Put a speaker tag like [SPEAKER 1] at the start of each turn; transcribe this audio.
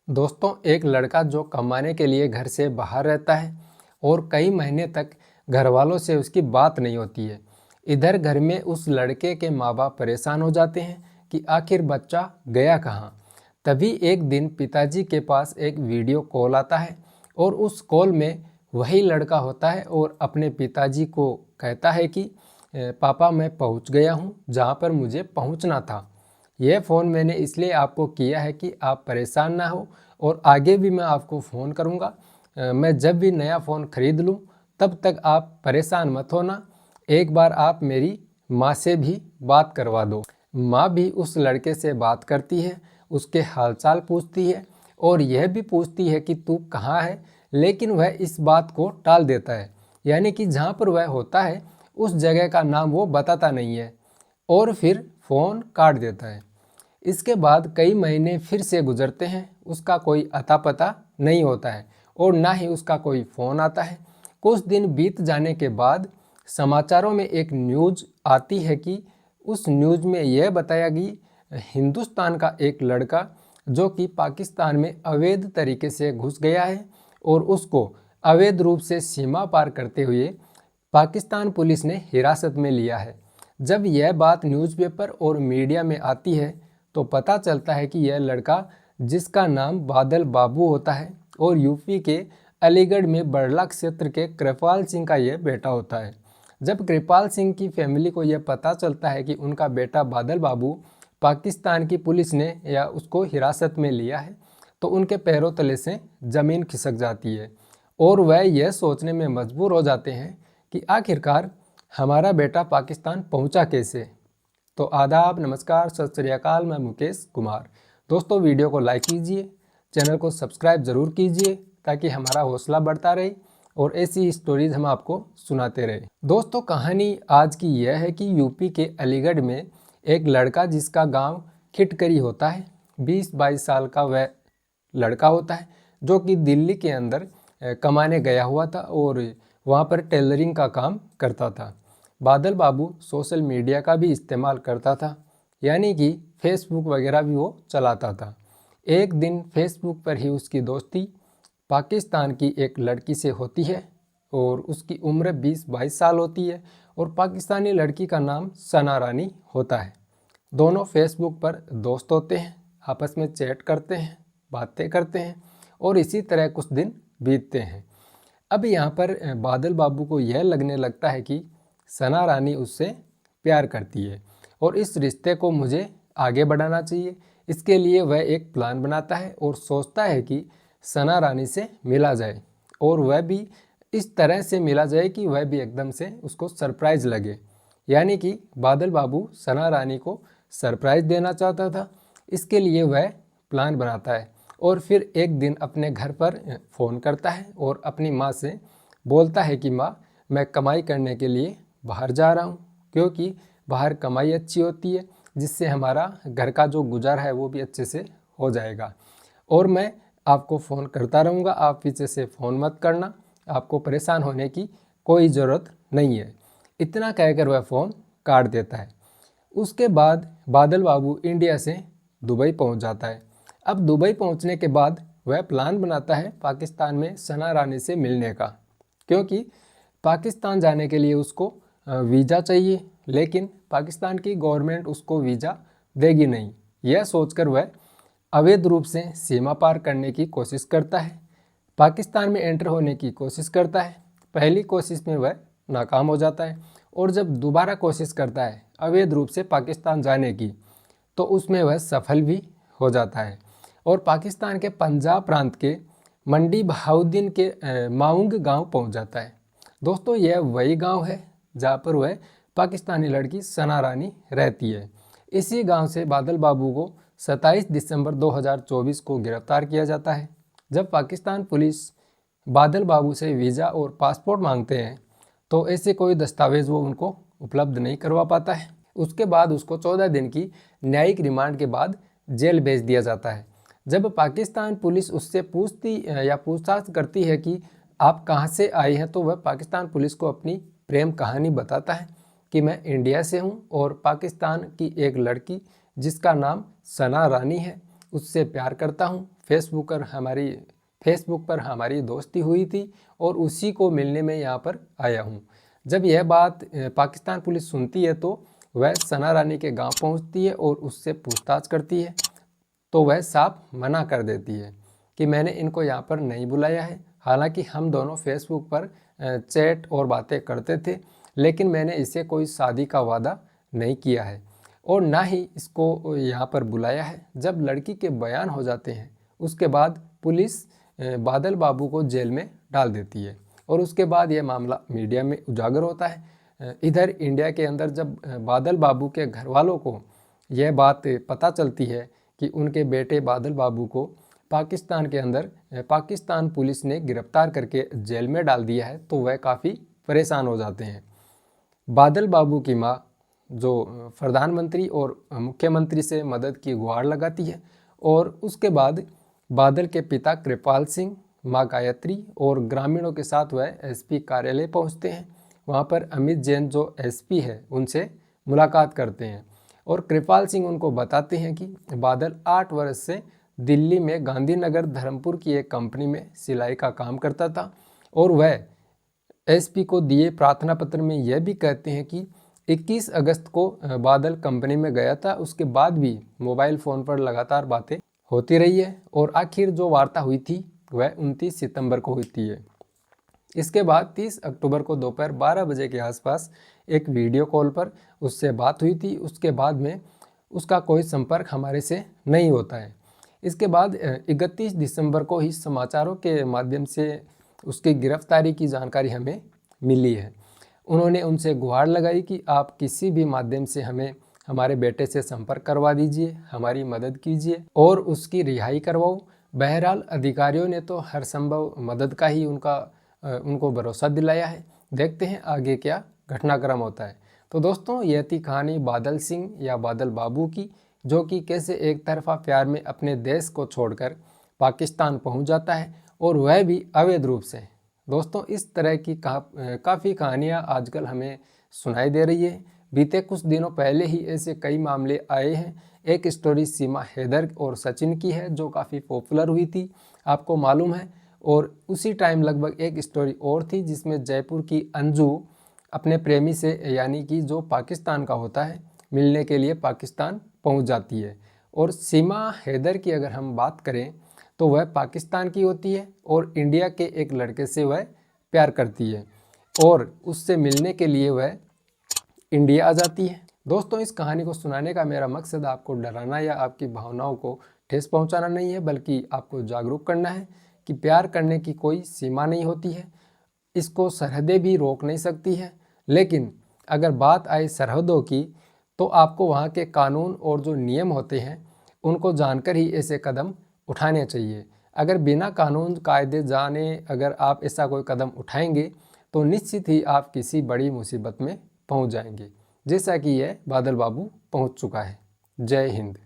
[SPEAKER 1] दोस्तों, एक लड़का जो कमाने के लिए घर से बाहर रहता है और कई महीने तक घर वालों से उसकी बात नहीं होती है। इधर घर में उस लड़के के माँ बाप परेशान हो जाते हैं कि आखिर बच्चा गया कहाँ। तभी एक दिन पिताजी के पास एक वीडियो कॉल आता है और उस कॉल में वही लड़का होता है और अपने पिताजी को कहता है कि पापा, मैं पहुँच गया हूँ जहाँ पर मुझे पहुँचना था। यह फ़ोन मैंने इसलिए आपको किया है कि आप परेशान ना हो और आगे भी मैं आपको फ़ोन करूँगा। मैं जब भी नया फ़ोन ख़रीद लूँ तब तक आप परेशान मत होना। एक बार आप मेरी माँ से भी बात करवा दो। माँ भी उस लड़के से बात करती है, उसके हालचाल पूछती है और यह भी पूछती है कि तू कहाँ है, लेकिन वह इस बात को टाल देता है। यानी कि जहाँ पर वह होता है उस जगह का नाम वो बताता नहीं है और फिर फ़ोन काट देता है। इसके बाद कई महीने फिर से गुजरते हैं, उसका कोई अता पता नहीं होता है और ना ही उसका कोई फ़ोन आता है। कुछ दिन बीत जाने के बाद समाचारों में एक न्यूज़ आती है कि उस न्यूज़ में यह बताया कि हिंदुस्तान का एक लड़का जो कि पाकिस्तान में अवैध तरीके से घुस गया है और उसको अवैध रूप से सीमा पार करते हुए पाकिस्तान पुलिस ने हिरासत में लिया है। जब यह बात न्यूज़पेपर और मीडिया में आती है तो पता चलता है कि यह लड़का, जिसका नाम बादल बाबू होता है और यूपी के अलीगढ़ में बड़ला क्षेत्र के कृपाल सिंह का यह बेटा होता है। जब कृपाल सिंह की फैमिली को यह पता चलता है कि उनका बेटा बादल बाबू पाकिस्तान की पुलिस ने या उसको हिरासत में लिया है तो उनके पैरों तले से ज़मीन खिसक जाती है और वह यह सोचने में मजबूर हो जाते हैं कि आखिरकार हमारा बेटा पाकिस्तान पहुंचा कैसे। तो आदाब, नमस्कार, सत श्री अकाल। मैं मुकेश कुमार। दोस्तों, वीडियो को लाइक कीजिए, चैनल को सब्सक्राइब ज़रूर कीजिए ताकि हमारा हौसला बढ़ता रहे और ऐसी स्टोरीज हम आपको सुनाते रहे। दोस्तों, कहानी आज की यह है कि यूपी के अलीगढ़ में एक लड़का जिसका गांव खिटकरी होता है, 20-22 साल का वह लड़का होता है जो कि दिल्ली के अंदर कमाने गया हुआ था और वहाँ पर टेलरिंग का काम करता था। बादल बाबू सोशल मीडिया का भी इस्तेमाल करता था, यानी कि फेसबुक वगैरह भी वो चलाता था। एक दिन फेसबुक पर ही उसकी दोस्ती पाकिस्तान की एक लड़की से होती है और उसकी उम्र 20-22 साल होती है और पाकिस्तानी लड़की का नाम सना रानी होता है। दोनों फेसबुक पर दोस्त होते हैं, आपस में चैट करते हैं, बातें करते हैं और इसी तरह कुछ दिन बीतते हैं। अब यहाँ पर बादल बाबू को यह लगने लगता है कि सना रानी उससे प्यार करती है और इस रिश्ते को मुझे आगे बढ़ाना चाहिए। इसके लिए वह एक प्लान बनाता है और सोचता है कि सना रानी से मिला जाए और वह भी इस तरह से मिला जाए कि वह भी एकदम से उसको सरप्राइज़ लगे। यानी कि बादल बाबू सना रानी को सरप्राइज़ देना चाहता था। इसके लिए वह प्लान बनाता है और फिर एक दिन अपने घर पर फ़ोन करता है और अपनी माँ से बोलता है कि माँ, मैं कमाई करने के लिए बाहर जा रहा हूँ, क्योंकि बाहर कमाई अच्छी होती है जिससे हमारा घर का जो गुजार है वो भी अच्छे से हो जाएगा और मैं आपको फ़ोन करता रहूँगा, आप पीछे से फ़ोन मत करना, आपको परेशान होने की कोई ज़रूरत नहीं है। इतना कहकर वह फ़ोन काट देता है। उसके बाद बादल बाबू इंडिया से दुबई पहुंच जाता है। अब दुबई पहुंचने के बाद वह प्लान बनाता है पाकिस्तान में सना रानी से मिलने का, क्योंकि पाकिस्तान जाने के लिए उसको वीज़ा चाहिए, लेकिन पाकिस्तान की गवर्नमेंट उसको वीज़ा देगी नहीं। यह सोचकर वह अवैध रूप से सीमा पार करने की कोशिश करता है, पाकिस्तान में एंटर होने की कोशिश करता है। पहली कोशिश में वह नाकाम हो जाता है और जब दोबारा कोशिश करता है अवैध रूप से पाकिस्तान जाने की तो उसमें वह सफल भी हो जाता है और पाकिस्तान के पंजाब प्रांत के मंडी बहाउद्दीन के माउंग गांव पहुंच जाता है। दोस्तों, यह वही गांव है जहां पर वह पाकिस्तानी लड़की सना रानी रहती है। इसी गांव से बादल बाबू को 27 दिसंबर 2024 को गिरफ्तार किया जाता है। जब पाकिस्तान पुलिस बादल बाबू से वीज़ा और पासपोर्ट मांगते हैं तो ऐसे कोई दस्तावेज़ वो उनको उपलब्ध नहीं करवा पाता है। उसके बाद उसको 14 दिन की न्यायिक रिमांड के बाद जेल भेज दिया जाता है। जब पाकिस्तान पुलिस उससे पूछताछ करती है कि आप कहाँ से आए हैं, तो वह पाकिस्तान पुलिस को अपनी प्रेम कहानी बताता है कि मैं इंडिया से हूँ और पाकिस्तान की एक लड़की जिसका नाम सना रानी है उससे प्यार करता हूँ। फेसबुक पर हमारी दोस्ती हुई थी और उसी को मिलने में यहाँ पर आया हूँ। जब यह बात पाकिस्तान पुलिस सुनती है तो वह सना रानी के गांव पहुंचती है और उससे पूछताछ करती है, तो वह साफ मना कर देती है कि मैंने इनको यहाँ पर नहीं बुलाया है। हालांकि हम दोनों फेसबुक पर चैट और बातें करते थे, लेकिन मैंने इसे कोई शादी का वादा नहीं किया है और ना ही इसको यहाँ पर बुलाया है। जब लड़की के बयान हो जाते हैं उसके बाद पुलिस बादल बाबू को जेल में डाल देती है और उसके बाद यह मामला मीडिया में उजागर होता है। इधर इंडिया के अंदर जब बादल बाबू के घर वालों को यह बात पता चलती है कि उनके बेटे बादल बाबू को पाकिस्तान के अंदर पाकिस्तान पुलिस ने गिरफ्तार करके जेल में डाल दिया है, तो वह काफ़ी परेशान हो जाते हैं। बादल बाबू की माँ जो प्रधानमंत्री और मुख्यमंत्री से मदद की गुहार लगाती है और उसके बाद बादल के पिता कृपाल सिंह, माँ गायत्री और ग्रामीणों के साथ वह एसपी कार्यालय पहुंचते हैं। वहां पर अमित जैन जो एसपी है उनसे मुलाकात करते हैं और कृपाल सिंह उनको बताते हैं कि बादल 8 वर्ष से दिल्ली में गांधीनगर धर्मपुर की एक कंपनी में सिलाई का काम करता था और वह एसपी को दिए प्रार्थना पत्र में यह भी कहते हैं कि 21 अगस्त को बादल कंपनी में गया था। उसके बाद भी मोबाइल फ़ोन पर लगातार बातें होती रही है और आखिर जो वार्ता हुई थी वह 29 सितंबर को हुई है। इसके बाद 30 अक्टूबर को दोपहर 12 बजे के आसपास एक वीडियो कॉल पर उससे बात हुई थी। उसके बाद में उसका कोई संपर्क हमारे से नहीं होता है। इसके बाद 31 दिसंबर को ही समाचारों के माध्यम से उसकी गिरफ्तारी की जानकारी हमें मिली है। उन्होंने उनसे गुहार लगाई कि आप किसी भी माध्यम से हमें हमारे बेटे से संपर्क करवा दीजिए, हमारी मदद कीजिए और उसकी रिहाई करवाओ। बहरहाल अधिकारियों ने तो हर संभव मदद का ही उनको भरोसा दिलाया है। देखते हैं आगे क्या घटनाक्रम होता है। तो दोस्तों, यह थी कहानी बादल सिंह या बादल बाबू की, जो कि कैसे एक तरफा प्यार में अपने देश को छोड़कर पाकिस्तान पहुंच जाता है और वह भी अवैध रूप से। दोस्तों, इस तरह की काफ़ी कहानियाँ आजकल हमें सुनाई दे रही है। बीते कुछ दिनों पहले ही ऐसे कई मामले आए हैं। एक स्टोरी सीमा हैदर और सचिन की है जो काफ़ी पॉपुलर हुई थी, आपको मालूम है। और उसी टाइम लगभग एक स्टोरी और थी जिसमें जयपुर की अंजू अपने प्रेमी से, यानी कि जो पाकिस्तान का होता है, मिलने के लिए पाकिस्तान पहुंच जाती है। और सीमा हैदर की अगर हम बात करें तो वह पाकिस्तान की होती है और इंडिया के एक लड़के से वह प्यार करती है और उससे मिलने के लिए वह इंडिया आ जाती है। दोस्तों, इस कहानी को सुनाने का मेरा मकसद आपको डराना या आपकी भावनाओं को ठेस पहुंचाना नहीं है, बल्कि आपको जागरूक करना है कि प्यार करने की कोई सीमा नहीं होती है। इसको सरहदें भी रोक नहीं सकती है, लेकिन अगर बात आए सरहदों की तो आपको वहाँ के कानून और जो नियम होते हैं उनको जानकर ही ऐसे कदम उठाने चाहिए। अगर बिना कानून कायदे जाने अगर आप ऐसा कोई कदम उठाएंगे तो निश्चित ही आप किसी बड़ी मुसीबत में पहुंच जाएंगे, जैसा कि यह बादल बाबू पहुंच चुका है। जय हिंद।